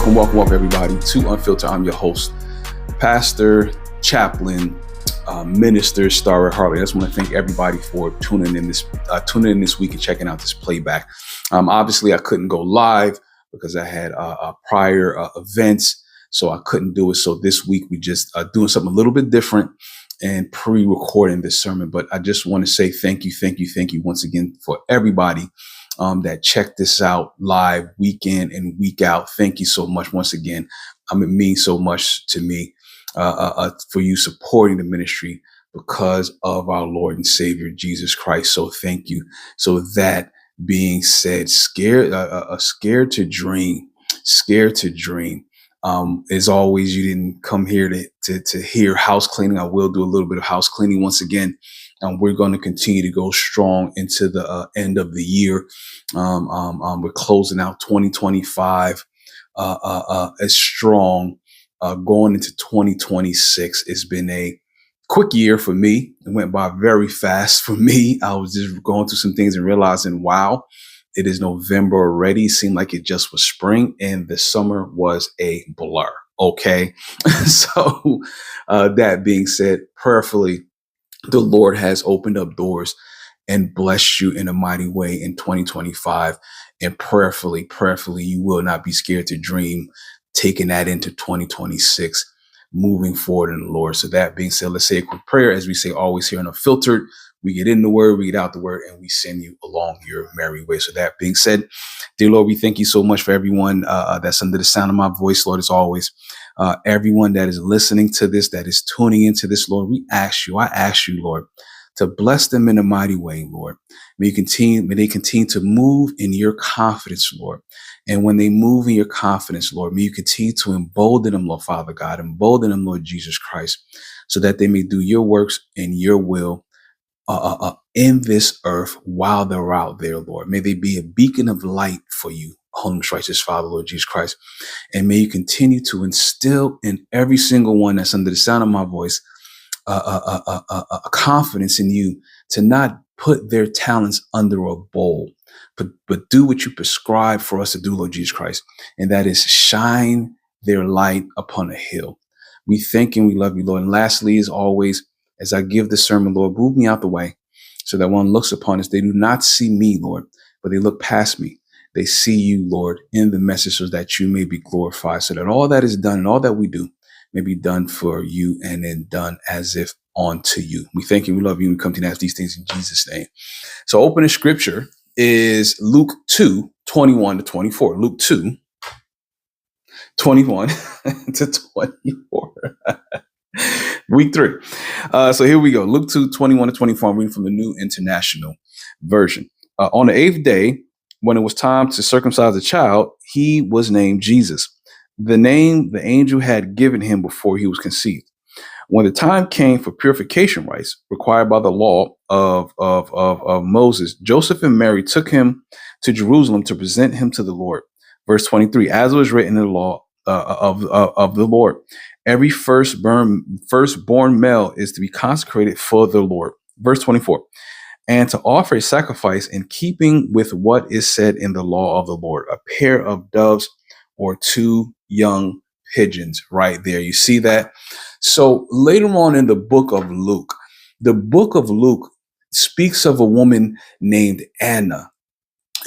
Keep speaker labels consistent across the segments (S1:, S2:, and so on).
S1: Welcome, everybody, to Unfiltered. I'm your host, Pastor, Chaplain, Minister, Starrett Harley. I just want to thank everybody for tuning in this week and checking out this playback. Obviously, I couldn't go live because I had prior events, so I couldn't do it. So this week, we just doing something a little bit different and pre-recording this sermon. But I just want to say thank you once again for everybody that check this out live week in and week out. Thank you so much once again. It means so much to me for you supporting the ministry because of our Lord and Savior Jesus Christ. So thank you. So that being said, scared to dream. As always, you didn't come here to hear house cleaning. I will do a little bit of house cleaning once again. We're going to continue to go strong into the end of the year. We're closing out 2025 as strong. Going into 2026, it's been a quick year for me. It went by very fast for me. I was just going through some things and realizing, wow, it is November already. It seemed like it just was spring and the summer was a blur. Okay. So that being said, prayerfully, the Lord has opened up doors and blessed you in a mighty way in 2025. And prayerfully, you will not be scared to dream, taking that into 2026, moving forward in the Lord. So that being said, let's say a quick prayer. As we say always here on Unfiltered, we get in the word, we get out the word, and we send you along your merry way. So that being said, dear Lord, we thank you so much for everyone that's under the sound of my voice, Lord, as always. Everyone that is listening to this, that is tuning into this, Lord, I ask you, Lord, to bless them in a mighty way, Lord. May they continue to move in your confidence, Lord. And when they move in your confidence, Lord, may you continue to embolden them, Lord, Father God, embolden them, Lord Jesus Christ, so that they may do your works and your will in this earth while they're out there, Lord. May they be a beacon of light for you, Holy righteous Father, Lord Jesus Christ. And may you continue to instill in every single one that's under the sound of my voice a confidence in you to not put their talents under a bowl, but do what you prescribe for us to do, Lord Jesus Christ. And that is shine their light upon a hill. We thank and we love you, Lord. And lastly, as always, as I give the sermon, Lord, move me out the way so that one looks upon us. They do not see me, Lord, but they look past me. They see you, Lord, in the message so that you may be glorified, so that all that is done and all that we do may be done for you and then done as if unto you. We thank you, we love you, and we come to you and ask these things in Jesus' name. So opening scripture is Luke 2:21-24. Luke 2:21-24. Week 3. So here we go. Luke 2:21-24. I'm reading from the New International Version. On the 8th day, when it was time to circumcise the child, he was named Jesus, the name the angel had given him before he was conceived. When the time came for purification rites required by the law of Moses, Joseph and Mary took him to Jerusalem to present him to the Lord. Verse 23, as it was written in the law of the Lord, every firstborn male is to be consecrated for the Lord. Verse 24, and to offer a sacrifice in keeping with what is said in the law of the Lord, a pair of doves or 2 young pigeons. Right there. You see that? So later on in the book of Luke speaks of a woman named Anna.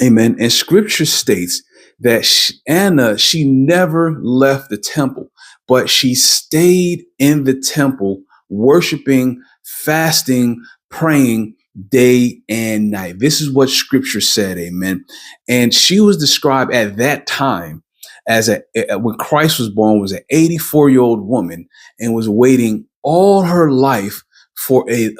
S1: Amen. And scripture states that Anna, she never left the temple, but she stayed in the temple, worshiping, fasting, praying day and night. This is what scripture said. Amen. And she was described at that time as when Christ was born, was an 84-year-old woman and was waiting all her life for a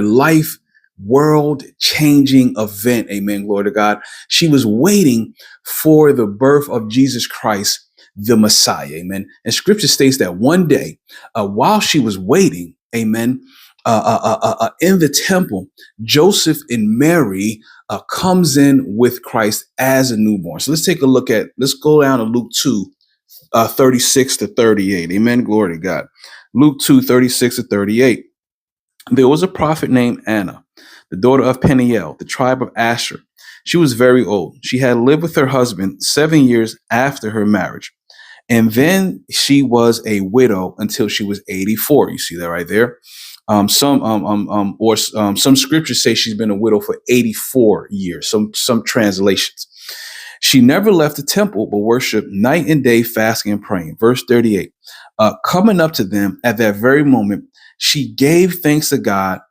S1: life world changing event. Amen. Glory to God. She was waiting for the birth of Jesus Christ, the Messiah. Amen. And scripture states that one day, while she was waiting, amen, in the temple, Joseph and Mary comes in with Christ as a newborn. So let's go down to Luke 2:36-38. Amen. Glory to God. Luke 2:36-38. There was a prophet named Anna, the daughter of Peniel, the tribe of Asher. She was very old. She had lived with her husband 7 years after her marriage. And then she was a widow until she was 84. You see that right there. Some scriptures say she's been a widow for 84 years. Some translations. She never left the temple, but worshiped night and day, fasting and praying. Verse 38. Coming up to them at that very moment, she gave thanks to God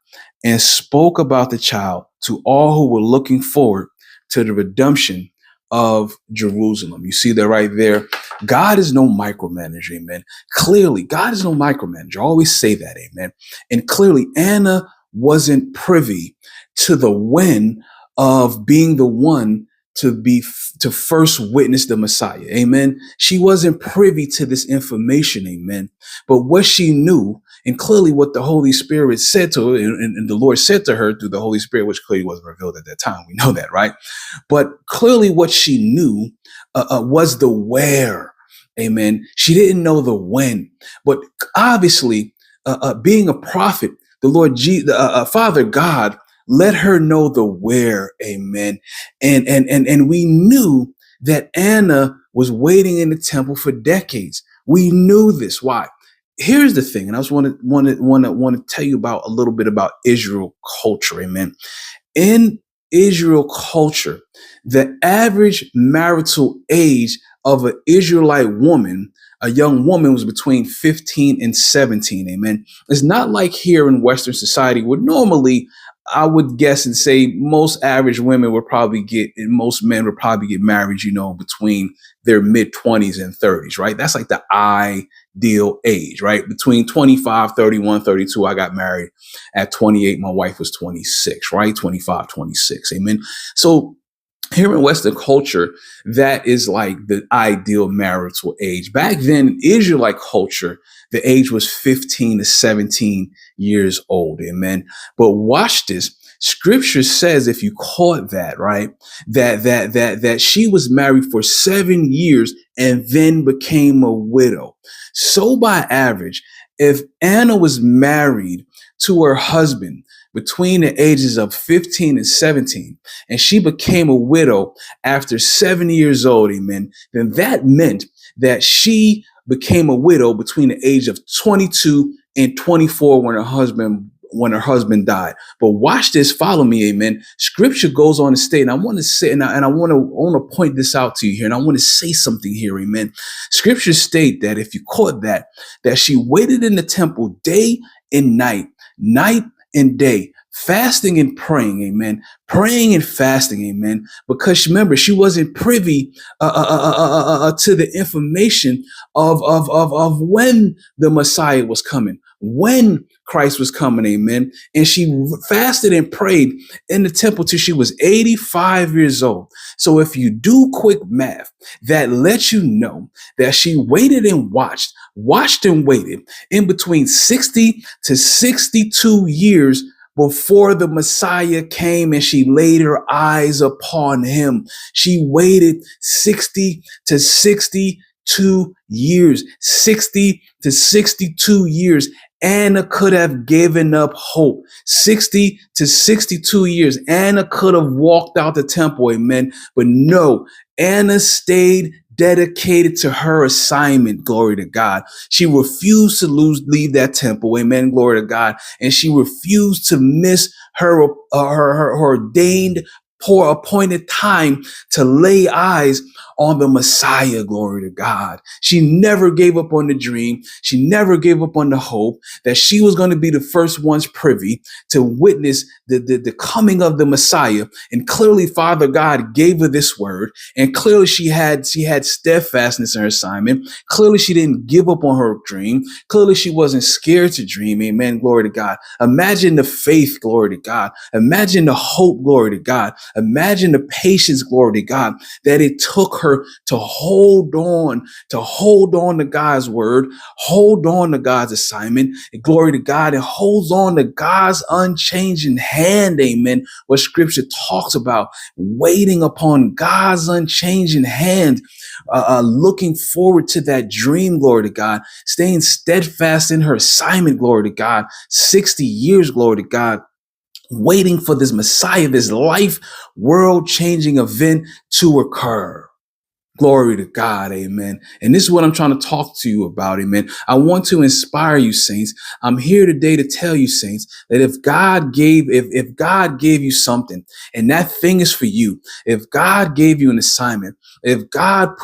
S1: and spoke about the child to all who were looking forward to the redemption of Jerusalem. You see that right there. God is no micromanager, amen. Clearly, God is no micromanager. I always say that, amen. And clearly, Anna wasn't privy to the when of being the one to first witness the Messiah, amen. She wasn't privy to this information, amen. But what she knew, and clearly what the Holy Spirit said to her, and the Lord said to her through the Holy Spirit, which clearly wasn't revealed at that time. We know that, right? But clearly what she knew was the where, amen. She didn't know the when, but obviously being a prophet, the Lord, Father God, let her know the where, amen. And we knew that Anna was waiting in the temple for decades. We knew this. Why? Here's the thing, and I just want to tell you about a little bit about Israel culture, amen. In Israel culture, the average marital age of an Israelite woman, a young woman, was between 15 and 17, amen. It's not like here in Western society where normally I would guess and say most average women would probably and most men would probably get married, between their mid 20s and 30s, right? That's like the ideal age, right? Between 25, 31, 32, I got married at 28. My wife was 26, right? 25, 26. Amen. So here in Western culture, that is like the ideal marital age. Back then, in Israelite culture, the age was 15 to 17 years old. Amen. But watch this. Scripture says, if you caught that, right, that she was married for 7 years and then became a widow. So by average, if Anna was married to her husband between the ages of 15 and 17, and she became a widow after 7 years old, amen, then that meant that she became a widow between the age of 22 and 24 when her husband died. But watch this, follow me, amen. Scripture goes on to state, and I want to say, and I want to point this out to you here, and I want to say something here, amen. Scripture state that if you caught that she waited in the temple day and night and day, fasting and praying, amen. Praying and fasting, amen. Because remember, she wasn't privy to the information of when the Messiah was coming, when Christ was coming, amen. And she fasted and prayed in the temple till she was 85 years old. So if you do quick math, that lets you know that she waited and watched and waited in between 60 to 62 years before the Messiah came and she laid her eyes upon him. She waited 60 to 62 years, 60 to 62 years. Anna could have given up hope. 60 to 62 years. Anna could have walked out the temple, amen. But no, Anna stayed dedicated to her assignment, glory to God. She refused to leave that temple, amen, glory to God. And she refused to miss her ordained, appointed time to lay eyes on the Messiah, glory to God. She never gave up on the dream. She never gave up on the hope that she was going to be the first ones privy to witness the coming of the Messiah. And clearly, Father God gave her this word. And clearly she had steadfastness in her assignment. Clearly she didn't give up on her dream. Clearly she wasn't scared to dream. Amen. Glory to God. Imagine the faith, glory to God. Imagine the hope, glory to God. Imagine the patience, glory to God, that it took her to hold on to God's word, hold on to God's assignment, and glory to God, and holds on to God's unchanging hand, amen. What scripture talks about, waiting upon God's unchanging hand, looking forward to that dream, glory to God, staying steadfast in her assignment, glory to God, 60 years, glory to God. waiting for this Messiah, this life world changing event to occur. Glory to God, amen. And this is what I'm trying to talk to you about, amen. I want to inspire you, saints. I'm here today to tell you, saints, that if God gave you something and that thing is for you, if God gave you an assignment, if God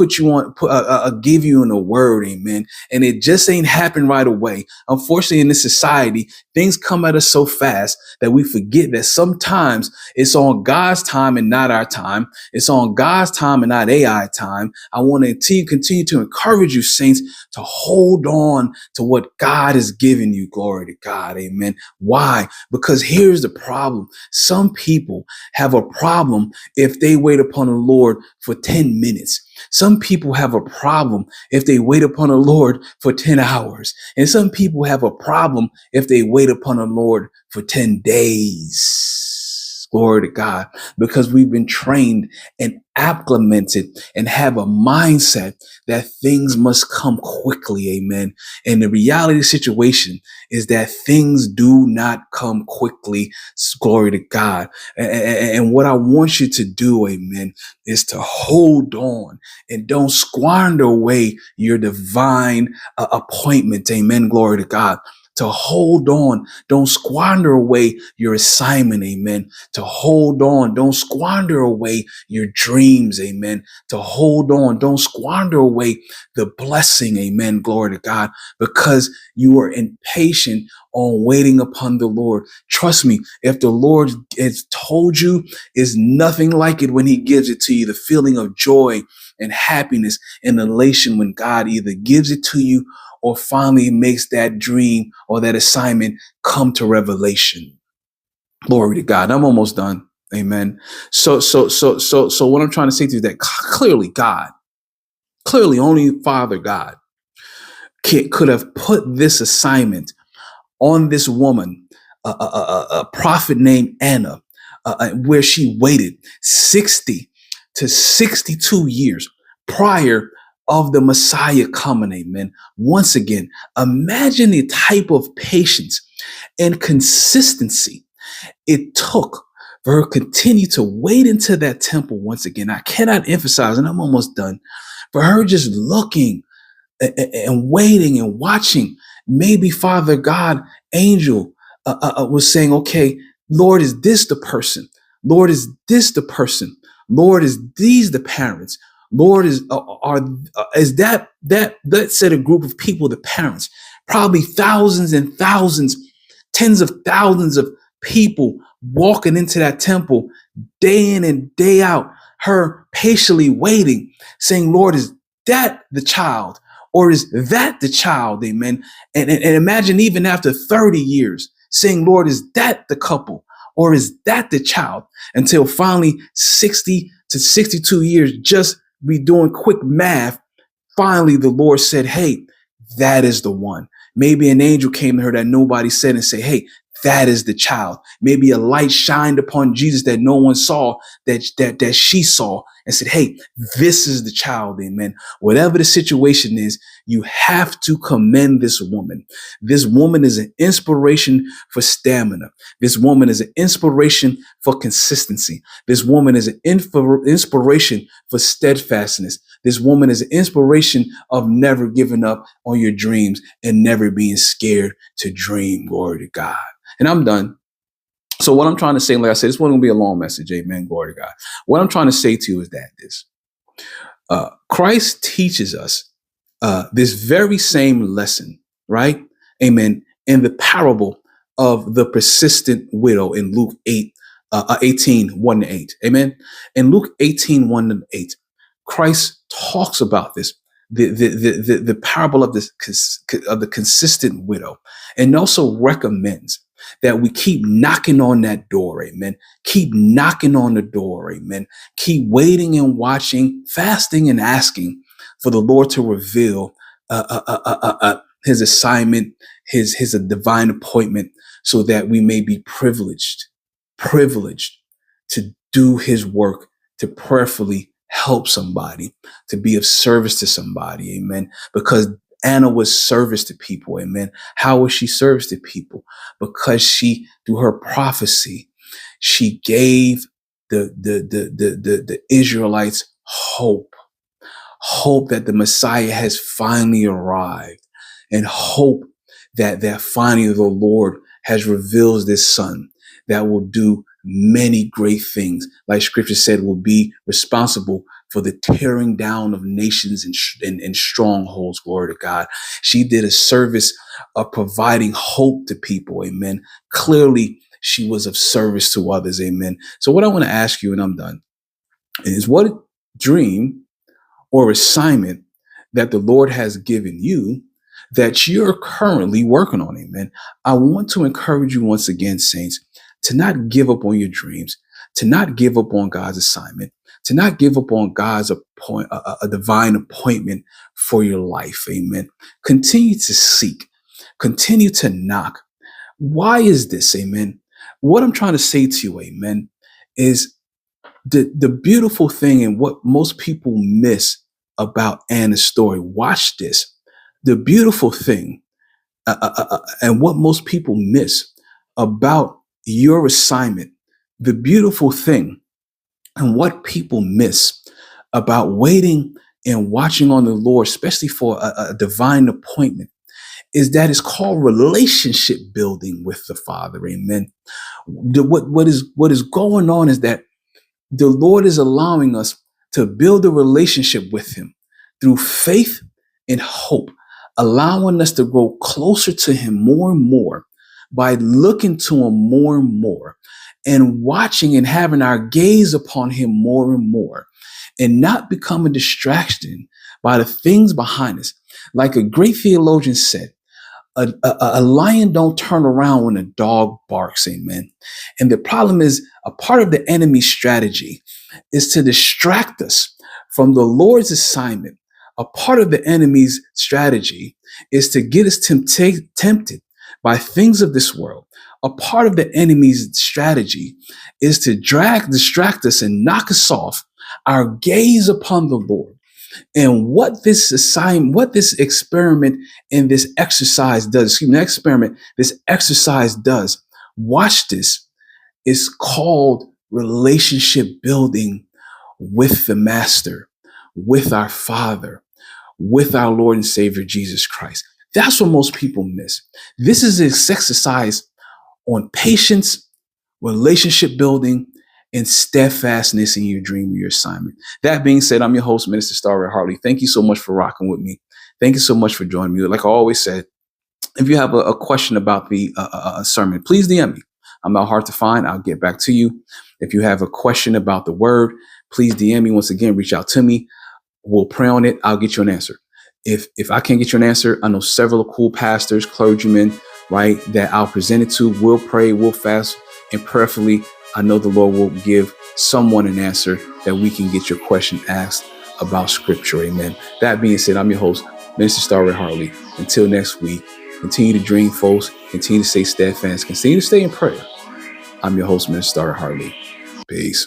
S1: gave you in a word, amen, and it just ain't happened right away. Unfortunately, in this society, things come at us so fast that we forget that sometimes it's on God's time and not our time. It's on God's time and not AI time. I want to continue to encourage you, saints, to hold on to what God has given you. Glory to God. Amen. Why? Because here's the problem. Some people have a problem if they wait upon the Lord for 10 minutes. Some people have a problem if they wait upon the Lord for 10 hours. And some people have a problem if they wait upon the Lord for 10 days. Glory to God. Because we've been trained and acclimated and have a mindset that things must come quickly. Amen. And the reality of the situation is that things do not come quickly. Glory to God. And what I want you to do, amen, is to hold on and don't squander away your divine appointment. Amen. Glory to God. To hold on, don't squander away your assignment. Amen. To hold on, don't squander away your dreams. Amen. To hold on, don't squander away the blessing. Amen. Glory to God. Because you are impatient on waiting upon the Lord. Trust me, if the Lord has told you, is nothing like it when he gives it to you. The feeling of joy and happiness and elation when God either gives it to you or finally makes that dream or that assignment come to revelation. Glory to God. I'm almost done. Amen. So what I'm trying to say to you is that clearly only Father God could have put this assignment on this woman, a prophet named Anna, where she waited 60 to 62 years prior of the Messiah coming. Amen. Once again, imagine the type of patience and consistency it took for her to continue to wait into that temple once again. I cannot emphasize, and I'm almost done, for her just looking and waiting and watching. Maybe Father God, angel was saying, okay, Lord, is this the person? Lord, is this the person? Lord, is these the parents? Lord, is that said a group of people, the parents? Probably thousands and thousands, tens of thousands of people walking into that temple day in and day out, her patiently waiting, saying, Lord, is that the child? Or is that the child? Amen. And imagine even after 30 years saying, Lord, is that the couple? Or is that the child? Until finally 60 to 62 years, just be doing quick math. Finally, the Lord said, hey, that is the one. Maybe an angel came to her that nobody said and say, hey, that is the child. Maybe a light shined upon Jesus that no one saw, that she saw, and said, hey, this is the child. Amen. Whatever the situation is, you have to commend this woman. This woman is an inspiration for stamina. This woman is an inspiration for consistency. This woman is an inspiration for steadfastness. This woman is an inspiration of never giving up on your dreams and never being scared to dream. Glory to God. And I'm done. So what I'm trying to say, like I said, this one will be a long message. Amen. Glory to God. What I'm trying to say to you is that Christ teaches us this very same lesson, right? Amen. In the parable of the persistent widow in Luke 18, 1 to 8. Amen. In Luke 18, 1 to 8, Christ talks about this, the parable of the consistent widow, and also recommends that we keep knocking on that door. Amen. Keep knocking on the door. Amen. Keep waiting and watching, fasting and asking for the Lord to reveal his assignment, his divine appointment, so that we may be privileged to do his work, to prayerfully help somebody, to be of service to somebody. Amen. Because Anna was service to people. Amen. How was she service to people? Because she, through her prophecy, She gave the Israelites hope that the Messiah has finally arrived, and hope that finally the Lord has revealed this son that will do many great things. Like scripture said, will be responsible for the tearing down of nations and strongholds. Glory to God. She did a service of providing hope to people. Amen. Clearly, she was of service to others. Amen. So what I want to ask you, and I'm done, is what dream or assignment that the Lord has given you that you're currently working on. Amen. I want to encourage you once again, saints, to not give up on your dreams, to not give up on God's assignment, to not give up on God's a divine appointment for your life. Amen. Continue to seek, continue to knock. Why is this? Amen. What I'm trying to say to you, amen, is the beautiful thing and what most people miss about Anna's story. Watch this. The beautiful thing and what most people miss about your assignment, the beautiful thing and what people miss about waiting and watching on the Lord, especially for a divine appointment, is that it's called relationship building with the Father. Amen. What is going on is that the Lord is allowing us to build a relationship with him through faith and hope, allowing us to grow closer to him more and more by looking to him more and more and watching and having our gaze upon him more and more and not become a distraction by the things behind us. Like a great theologian said, a lion don't turn around when a dog barks. Amen. And the problem is a part of the enemy's strategy is to distract us from the Lord's assignment. A part of the enemy's strategy is to get us tempted by things of this world. A part of the enemy's strategy is to distract us and knock us off our gaze upon the Lord. And what this experiment and this exercise does, this exercise does, watch this, is called relationship building with the Master, with our Father, with our Lord and Savior, Jesus Christ. That's what most people miss. This is this exercise on patience, relationship building, and steadfastness in your dream or your assignment. That being said, I'm your host, Minister Starry Hartley. Thank you so much for rocking with me. Thank you so much for joining me. Like I always said, if you have a question about the sermon, please DM me. I'm not hard to find. I'll get back to you. If you have a question about the word, please DM me. Once again, reach out to me. We'll pray on it. I'll get you an answer. If I can't get you an answer, I know several cool pastors, clergymen, right, that I'll present it to. We'll pray, we'll fast, and prayerfully, I know the Lord will give someone an answer that we can get your question asked about scripture. Amen. That being said, I'm your host, Minister Starry Hartley. Until next week, continue to dream, folks. Continue to stay steadfast. Continue to stay in prayer. I'm your host, Minister Starry Hartley. Peace.